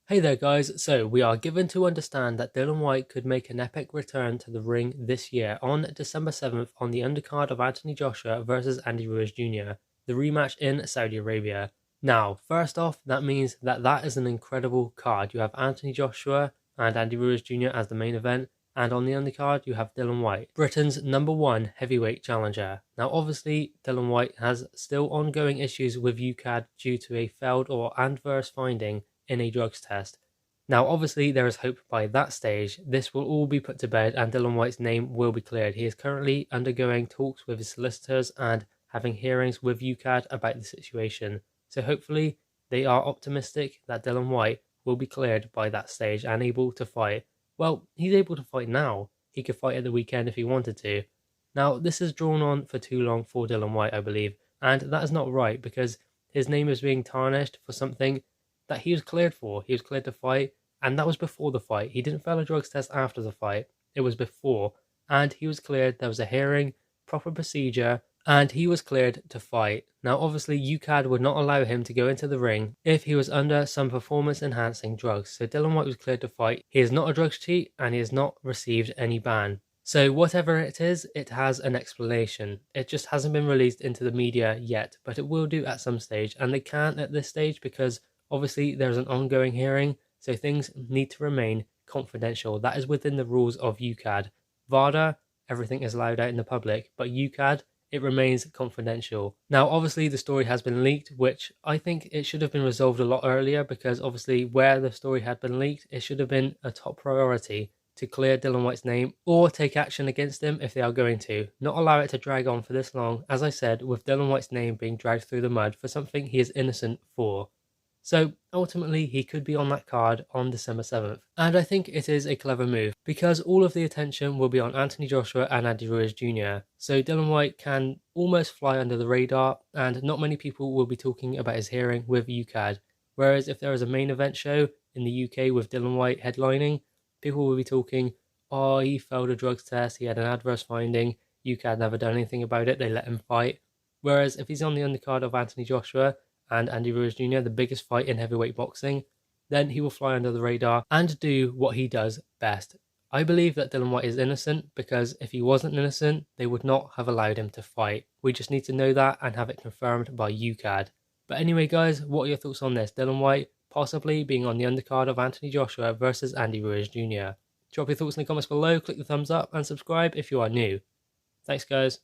Hey there guys, so we are given to understand that Dillian Whyte could make an epic return to the ring this year on December 7th on the undercard of Anthony Joshua versus Andy Ruiz Jr., the rematch in Saudi Arabia. Now, first off, that means that is an incredible card. You have Anthony Joshua and Andy Ruiz Jr. as the main event, and on the undercard you have Dillian Whyte, Britain's #1 heavyweight challenger. Now obviously Dillian Whyte has still ongoing issues with UKAD due to a failed or adverse finding in a drugs test. Now obviously there is hope by that stage this will all be put to bed and Dillian Whyte's name will be cleared. He is currently undergoing talks with his solicitors and having hearings with UKAD about the situation. So hopefully they are optimistic that Dillian Whyte will be cleared by that stage and able to fight. Well, he's able to fight now. He could fight at the weekend if he wanted to. Now this has drawn on for too long for Dillian Whyte, I believe, and that is not right because his name is being tarnished for something that he was cleared for. He was cleared to fight, and that was before the fight. He didn't fail a drugs test after the fight. It was before, and he was cleared. There was a hearing, proper procedure, and he was cleared to fight. Now, obviously, UKAD would not allow him to go into the ring if he was under some performance-enhancing drugs. So Dillian Whyte was cleared to fight. He is not a drugs cheat, and he has not received any ban. So whatever it is, it has an explanation. It just hasn't been released into the media yet, but it will do at some stage, and they can't at this stage because obviously, there's an ongoing hearing, so things need to remain confidential. That is within the rules of UKAD. VADA, everything is allowed out in the public, but UKAD, it remains confidential. Now, obviously, the story has been leaked, which I think it should have been resolved a lot earlier because obviously, where the story had been leaked, it should have been a top priority to clear Dillian Whyte's name or take action against him if they are going to. Not allow it to drag on for this long, as I said, with Dillian Whyte's name being dragged through the mud for something he is innocent for. So ultimately he could be on that card on December 7th. And I think it is a clever move because all of the attention will be on Anthony Joshua and Andy Ruiz Jr. So Dillian Whyte can almost fly under the radar and not many people will be talking about his hearing with UKAD. Whereas if there is a main event show in the UK with Dillian Whyte headlining, people will be talking, oh, he failed a drugs test, he had an adverse finding, UKAD never done anything about it, they let him fight. Whereas if he's on the undercard of Anthony Joshua and Andy Ruiz Jr., the biggest fight in heavyweight boxing, then he will fly under the radar and do what he does best. I believe that Dillian Whyte is innocent because if he wasn't innocent, they would not have allowed him to fight. We just need to know that and have it confirmed by UKAD. But anyway, guys, what are your thoughts on this? Dillian Whyte possibly being on the undercard of Anthony Joshua versus Andy Ruiz Jr. Drop your thoughts in the comments below, click the thumbs up and subscribe if you are new. Thanks, guys.